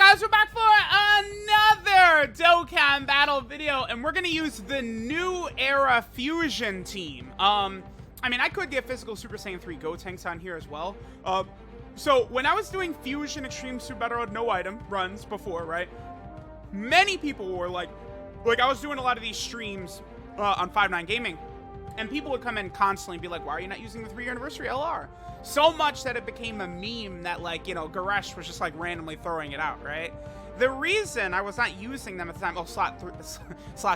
guys, we're back for another Dokkan battle video, and we're gonna use the new era fusion team. I mean, I could get physical Super Saiyan 3 Gotenks on here as well. So when I was doing Fusion Extreme Super Battle Road no item runs before, right? Many people were like I was doing a lot of these streams on 5-9 Gaming, and people would come in constantly and be like, why are you not using the 3-year anniversary LR? So much that it became a meme that, like, you know, Goresh was just like randomly throwing it out, right? The reason I was not using them at the time, oh, slot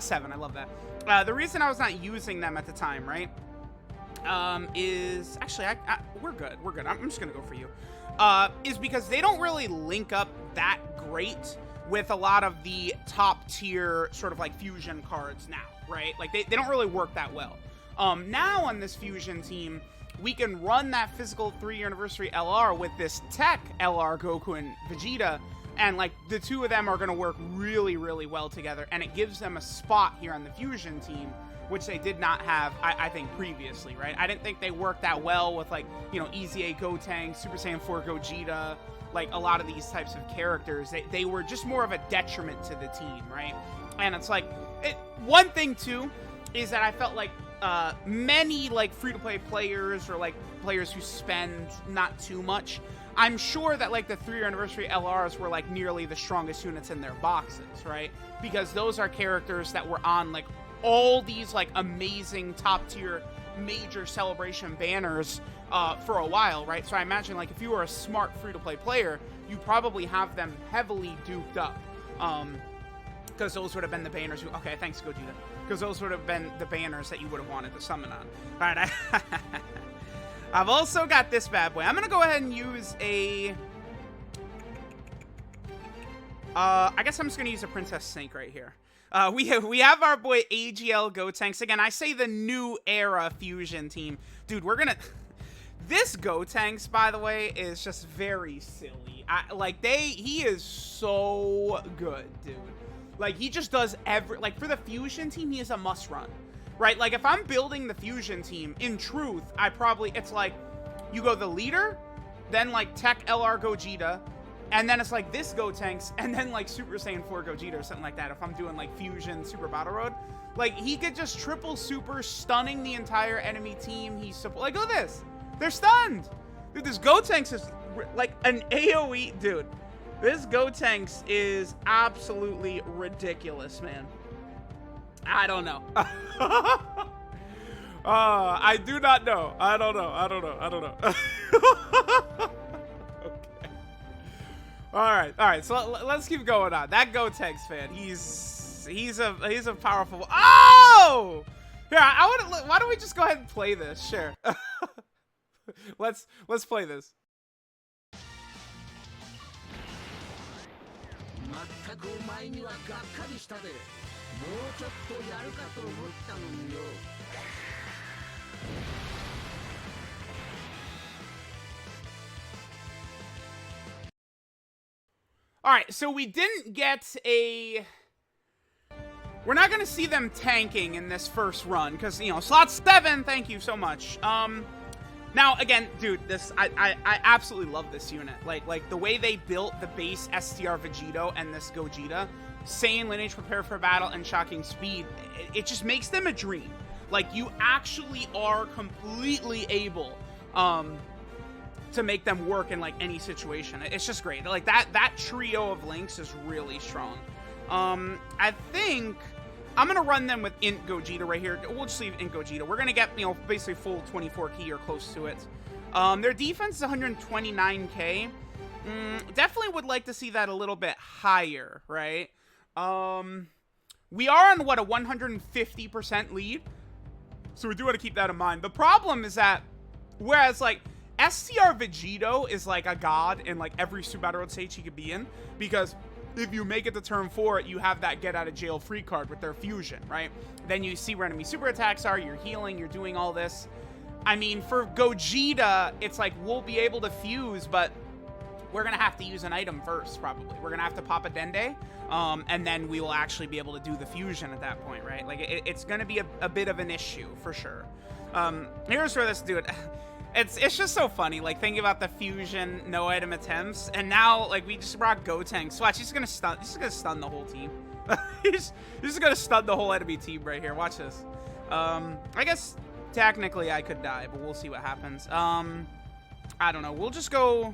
7, I love that. The reason I was not using them at the time, right, is actually, we're good. I'm just gonna go for you. Is because they don't really link up that great with a lot of the top tier sort of like fusion cards now, right? Like they don't really work that well. Now on this fusion team, we can run that physical 3-year anniversary LR with this TEQ LR Goku and Vegeta, and like the two of them are going to work really, really well together, and it gives them a spot here on the fusion team, which they did not have, I think, previously, right? I didn't think they worked that well with, like, you know, EZA Gotenks, Super Saiyan 4 Gogeta, like a lot of these types of characters. They were just more of a detriment to the team, right? And it's like, one thing too is that I felt like many like free-to-play players, or like players who spend not too much, I'm sure that like the 3-year anniversary LRs were like nearly the strongest units in their boxes, right? Because those are characters that were on like all these like amazing top tier major celebration banners for a while, right? So I imagine like if you were a smart free-to-play player, you probably have them heavily duped up, because those would have been the banners. Okay, thanks, Gogeta. Because those would have been the banners that you would have wanted to summon on. All right, I've also got this bad boy. I'm gonna go ahead and use a. I guess I'm just gonna use a Princess Snake right here. We have our boy AGL Gotenks. Again, I say the new era fusion team. Dude, we're gonna... This Gotenks, by the way, is just very silly. He is so good, dude. Like, he just does like, for the fusion team, he is a must run, right? Like, if I'm building the fusion team, in truth, it's like, you go the leader, then, like, TEQ LR Gogeta, and then it's like this Gotenks, and then like Super Saiyan 4 Gogeta or something like that. If I'm doing like Fusion Super Battle Road, like he could just triple super, stunning the entire enemy team. Like, look at this, they're stunned. Dude, this Gotenks is like an AoE, dude. This Gotenks is absolutely ridiculous, man. I don't know. I do not know. I don't know. All right. So let's keep going on. That Gotenks fan, he's a powerful. Oh, here, why don't we just go ahead and play this? Sure. let's play this. All right, so we didn't get a... We're not going to see them tanking in this first run, because, you know, slot 7, thank you so much. Now, again, dude, I absolutely love this unit. Like, the way they built the base STR Vegito and this Gogeta, Saiyan lineage, prepare for battle, and shocking speed, it just makes them a dream. Like, you actually are completely able, to make them work in like any situation. It's just great. Like that trio of links is really strong. I think I'm gonna run them with Int Gogeta right here. We'll just leave Int Gogeta. We're gonna get, you know, basically full 24 key or close to it. Their defense is 129k. Definitely would like to see that a little bit higher, right? We are on what, a 150% lead, so we do want to keep that in mind. The problem is that whereas like STR Vegito is like a god in like every Super Battle Road stage he could be in, because if you make it to turn 4, you have that get out of jail free card with their fusion, right? Then you see where enemy super attacks are, you're healing, you're doing all this. I mean, for Gogeta, it's like we'll be able to fuse, but we're gonna have to use an item first, probably. We're gonna have to pop a Dende, and then we will actually be able to do the fusion at that point, right? Like, it's gonna be a bit of an issue, for sure. Here's where this dude... It's just so funny, like, thinking about the fusion, no item attempts, and now, like, we just brought Gotenks. Watch, he's gonna stun the whole team. he's just gonna stun the whole enemy team right here. Watch this. I guess, technically, I could die, but we'll see what happens. I don't know. We'll just go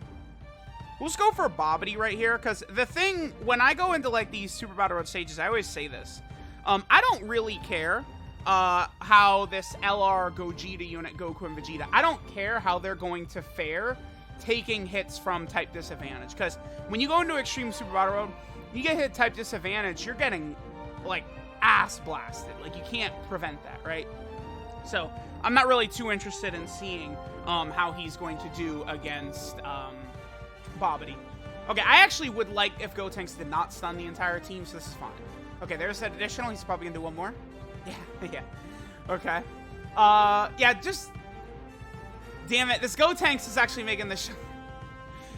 for Bobbity right here, because the thing, when I go into, like, these Super Battle Road stages, I always say this. I don't really care how this LR Gogeta unit, Goku and Vegeta, I don't care how they're going to fare taking hits from type disadvantage, because when you go into Extreme Super Battle Road, you get hit type disadvantage, you're getting, like, ass blasted. Like, you can't prevent that, right? So, I'm not really too interested in seeing how he's going to do against Bobbity. Okay, I actually would like if Gotenks did not stun the entire team, so this is fine. Okay, there's that additional. He's probably going to do one more. Yeah, yeah. Okay. Yeah, just... Damn it, this Gotenks is actually making this...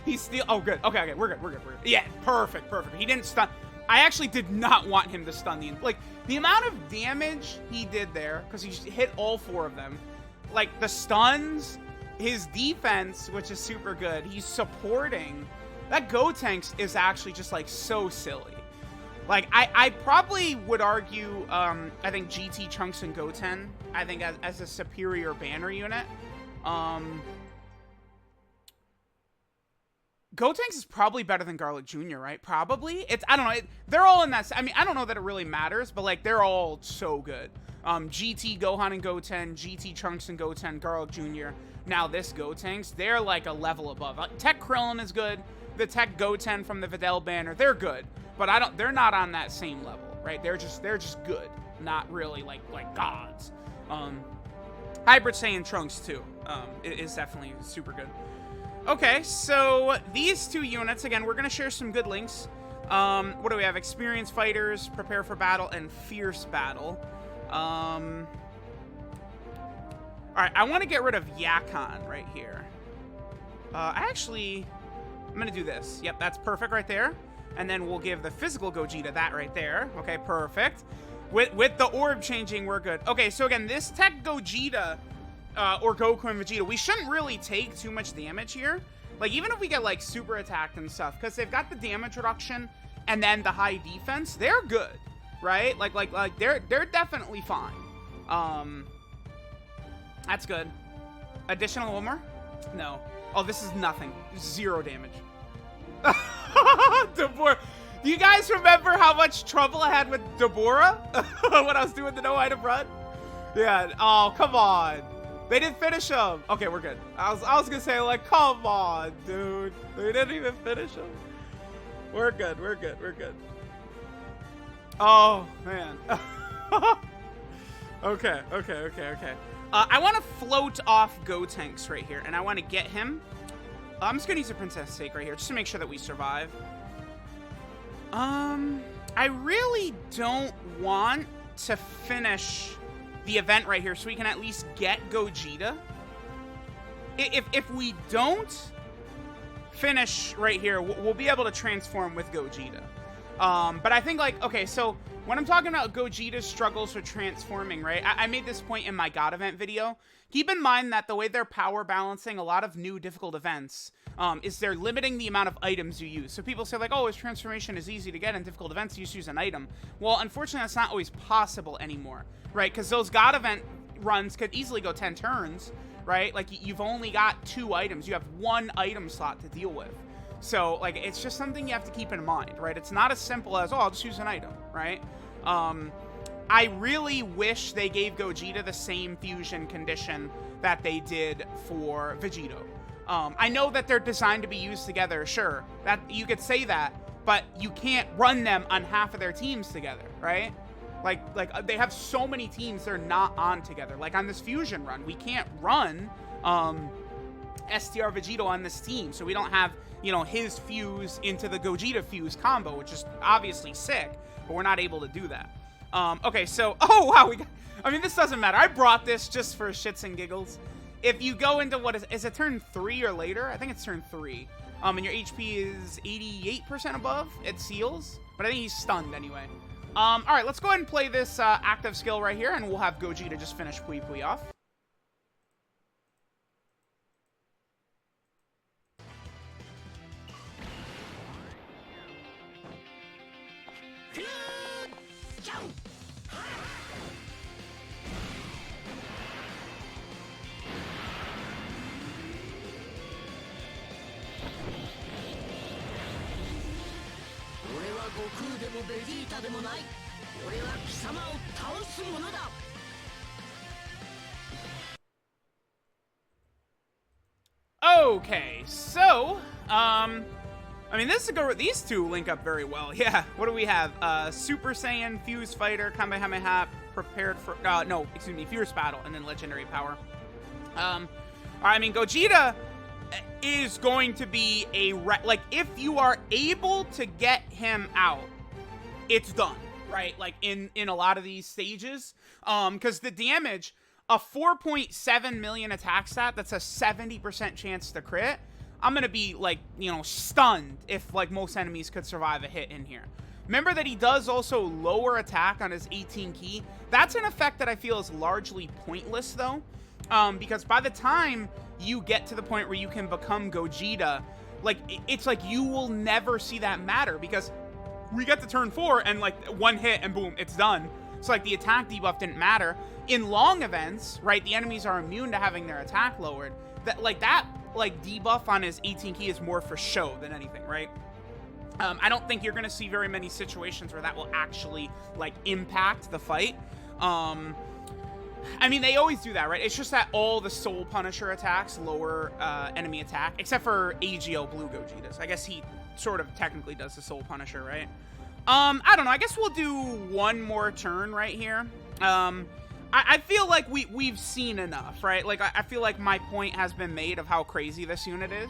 He's still... Oh, good. Okay, we're good. Yeah, perfect. He didn't stun... I actually did not want him to stun the... Like, the amount of damage he did there, because he hit all 4 of them, like, the stuns, his defense, which is super good, he's supporting... That Gotenks is actually just, like, so silly. Like, I probably would argue, I think GT, Trunks, and Goten, I think as a superior banner unit. Gotenks is probably better than Garlic Jr., right? Probably. I don't know. They're all in that... I mean, I don't know that it really matters, but, like, they're all so good. GT, Gohan, and Goten, GT, Trunks, and Goten, Garlic Jr. Now, this Gotenks, they're, like, a level above. TEQ Krillin is good. The TEQ Goten from the Videl banner, they're good. But they're not on that same level, right? They're just good. Not really, like gods. Hybrid Saiyan Trunks, too, is definitely super good. Okay, so these 2 units, again, we're going to share some good links. What do we have? Experienced Fighters, Prepare for Battle, and Fierce Battle. Alright, I want to get rid of Yakon right here. I'm going to do this. Yep, that's perfect right there. And then we'll give the physical Gogeta that right there. Okay, perfect. With the orb changing, we're good. Okay, so again, this TEQ Gogeta... or Goku and Vegeta, we shouldn't really take too much damage here. Like, even if we get, like, super attacked and stuff, because they've got the damage reduction and then the high defense, they're good, right? Like they're definitely fine. That's good. Additional one more? No. Oh, this is nothing. 0 damage. Deborah. Do you guys remember how much trouble I had with Deborah when I was doing the no item run? Yeah. Oh, come on. They didn't finish him. Okay, we're good. I was gonna say, like, come on, dude. They didn't even finish him. We're good. Oh, man. Okay. I want to float off Gotenks right here, and I want to get him. I'm just gonna use a Princess Steak right here, just to make sure that we survive. I really don't want to finish the event right here, so we can at least get Gogeta. If we don't finish right here, we'll be able to transform with Gogeta. But I think, like, okay, so when I'm talking about Gogeta's struggles with transforming, right, I made this point in my God event video. Keep in mind that the way they're power balancing a lot of new difficult events is they're limiting the amount of items you use. So people say, like, oh, his transformation is easy to get in difficult events, you just use an item. Well, unfortunately, that's not always possible anymore, right? Because those God event runs could easily go 10 turns, right? Like, you've only got 2 items. You have 1 item slot to deal with. So, like, it's just something you have to keep in mind, right? It's not as simple as, oh, I'll just use an item, right? I really wish they gave Gogeta the same fusion condition that they did for Vegito. I know that they're designed to be used together, sure. That you could say that, but you can't run them on half of their teams together, right? Like they have so many teams they're not on together. Like on this fusion run, we can't run STR Vegito on this team, so we don't have, you know, his fuse into the Gogeta fuse combo, which is obviously sick, but we're not able to do that. Okay, so, oh wow, I mean, this doesn't matter. I brought this just for shits and giggles. If you go into, what is it turn 3 or later? I think it's turn 3. And your HP is 88% above, it seals, but I think he's stunned anyway. All right, let's go ahead and play this active skill right here, and we'll have Gogeta just finish Pui Pui off. Okay, so, I mean, these two link up very well. Yeah, what do we have? Super Saiyan, Fuse Fighter, Kamehameha, prepared for, no, excuse me, Fierce Battle, and then Legendary Power. I mean, Gogeta is going to be like, if you are able to get him out, it's done, right? Like, in a lot of these stages, because the damage, a 4.7 million attack stat, that's a 70% chance to crit. I'm gonna be, like, you know, stunned if, like, most enemies could survive a hit in here. Remember that he does also lower attack on his 18 key. That's an effect that I feel is largely pointless, though, because by the time you get to the point where you can become Gogeta, like, it's like you will never see that matter, because we get to turn 4 and, like, one hit and boom, it's done. So, like, the attack debuff didn't matter. In long events, right, the enemies are immune to having their attack lowered. That debuff on his 18 key is more for show than anything, right? I don't think you're going to see very many situations where that will actually, like, impact the fight. I mean, they always do that, right? It's just that all the Soul Punisher attacks lower enemy attack, except for AGL Blue Gogetas. I guess he sort of technically does the Soul Punisher, right? I don't know. I guess we'll do one more turn right here. I feel like we've seen enough, right? Like, I feel like my point has been made of how crazy this unit is.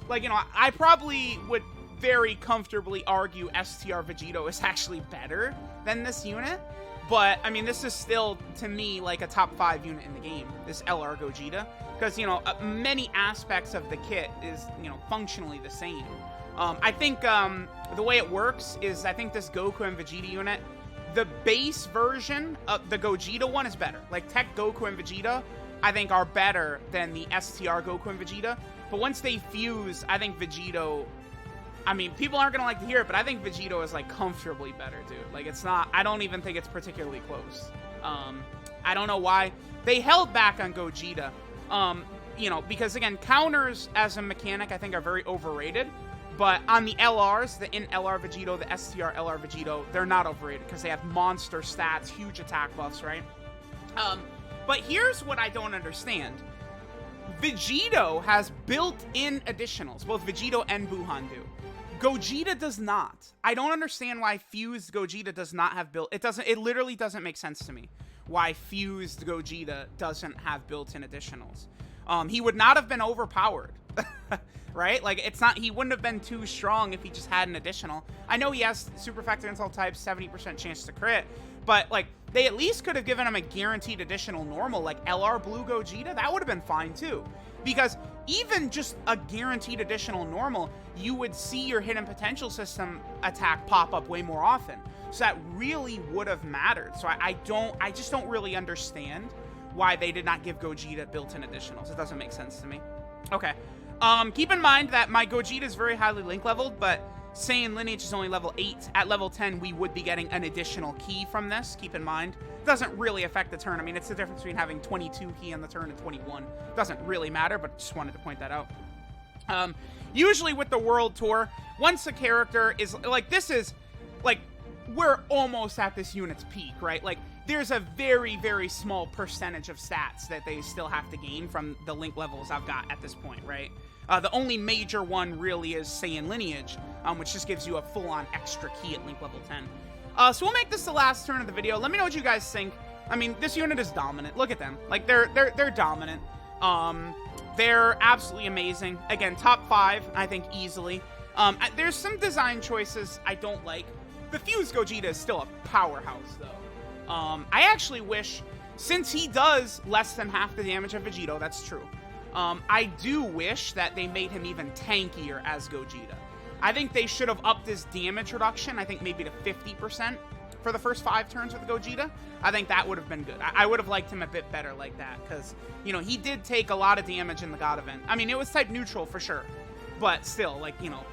Like, you know, I probably would very comfortably argue STR Vegito is actually better than this unit. But, I mean, this is still, to me, like a top 5 unit in the game, this LR Gogeta. Because, you know, many aspects of the kit is, you know, functionally the same. I think the way it works is, I think this Goku and Vegeta unit, the base version of the Gogeta one is better. Like, TEQ Goku and Vegeta, I think, are better than the STR Goku and Vegeta. But once they fuse, I think Vegito, I mean, people aren't going to like to hear it, but I think Vegito is, like, comfortably better, dude. Like, it's not, I don't even think it's particularly close. I don't know why. They held back on Gogeta, you know, because, again, counters as a mechanic, I think, are very overrated. But on the LRs, the in LR Vegito, the STR LR Vegito, they're not overrated because they have monster stats, huge attack buffs, right? But here's what I don't understand. Vegito has built-in additionals. Both Vegito and Buhan do. Gogeta does not. I don't understand why Fused Gogeta does not have built... It literally doesn't make sense to me why Fused Gogeta doesn't have built-in additionals. He would not have been overpowered. Right? Like, it's not, he wouldn't have been too strong if he just had an additional. I know he has Super Factor Insult type, 70% chance to crit, but, like, they at least could have given him a guaranteed additional normal, like LR Blue Gogeta. That would have been fine, too. Because even just a guaranteed additional normal, you would see your hidden potential system attack pop up way more often. So that really would have mattered. So I just don't really understand why they did not give Gogeta built-in additionals. It doesn't make sense to me. Okay. Keep in mind that my Gogeta is very highly link leveled, but Saiyan Lineage is only level 8. At level 10, we would be getting an additional key from this. Keep in mind. It doesn't really affect the turn. I mean, it's the difference between having 22 key on the turn and 21. It doesn't really matter, but just wanted to point that out. Usually with the World Tour, once a character is, like, this is, like, we're almost at this unit's peak, right? Like, there's a very, very small percentage of stats that they still have to gain from the link levels I've got at this point, right? The only major one really is Saiyan Lineage, which just gives you a full-on extra key at link level 10. So we'll make this the last turn of the video. Let me know what you guys think. I mean, this unit is dominant. Look at them. Like, they're dominant. They're absolutely amazing. Again, top 5, I think, easily. There's some design choices I don't like. The Fused Gogeta is still a powerhouse, though. I actually wish, since he does less than half the damage of Vegito, that's true. I do wish that they made him even tankier as Gogeta. I think they should have upped his damage reduction, I think maybe to 50% for the first 5 turns with Gogeta. I think that would have been good. I would have liked him a bit better like that, because, you know, he did take a lot of damage in the God event. I mean, it was type neutral for sure, but still, like, you know,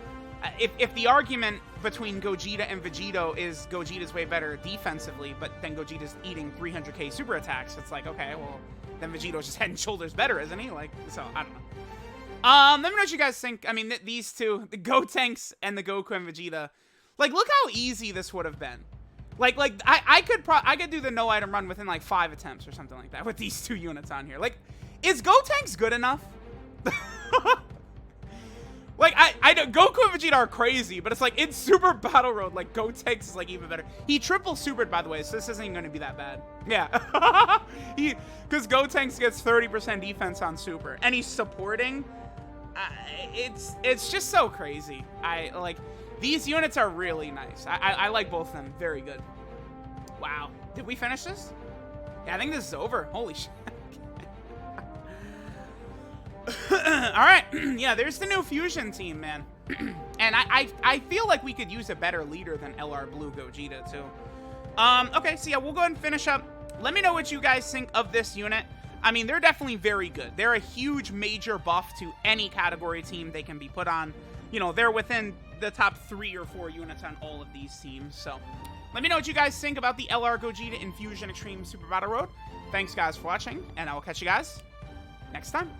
if the argument between Gogeta and Vegito is Gogeta's way better defensively, but then Gogeta's eating 300k super attacks, it's like, okay, well, then Vegito's just head and shoulders better, isn't he? Like, so, I don't know. Let me know what you guys think. I mean, these two, the Gotenks and the Goku and Vegeta, like, look how easy this would have been. Like, I could do the no item run within, like, 5 attempts or something like that with these 2 units on here. Like, is Gotenks good enough? Like, I know Goku and Vegeta are crazy, but it's like, in Super Battle Road, like, Gotenks is, like, even better. He triple supered, by the way, so this isn't even going to be that bad. Yeah. Because Gotenks gets 30% defense on Super, and he's supporting. It's just so crazy. Like, these units are really nice. I like both of them. Very good. Wow. Did we finish this? Yeah, I think this is over. Holy shit. Alright, yeah, there's the new Fusion team, man. And I feel like we could use a better leader than LR Blue Gogeta, too. Okay, so yeah, we'll go ahead and finish up. Let me know what you guys think of this unit. I mean, they're definitely very good. They're a huge major buff to any category team they can be put on. You know, they're within the top 3 or 4 units on all of these teams. So, let me know what you guys think about the LR Gogeta in Fusion Extreme Super Battle Road. Thanks, guys, for watching, and I will catch you guys next time.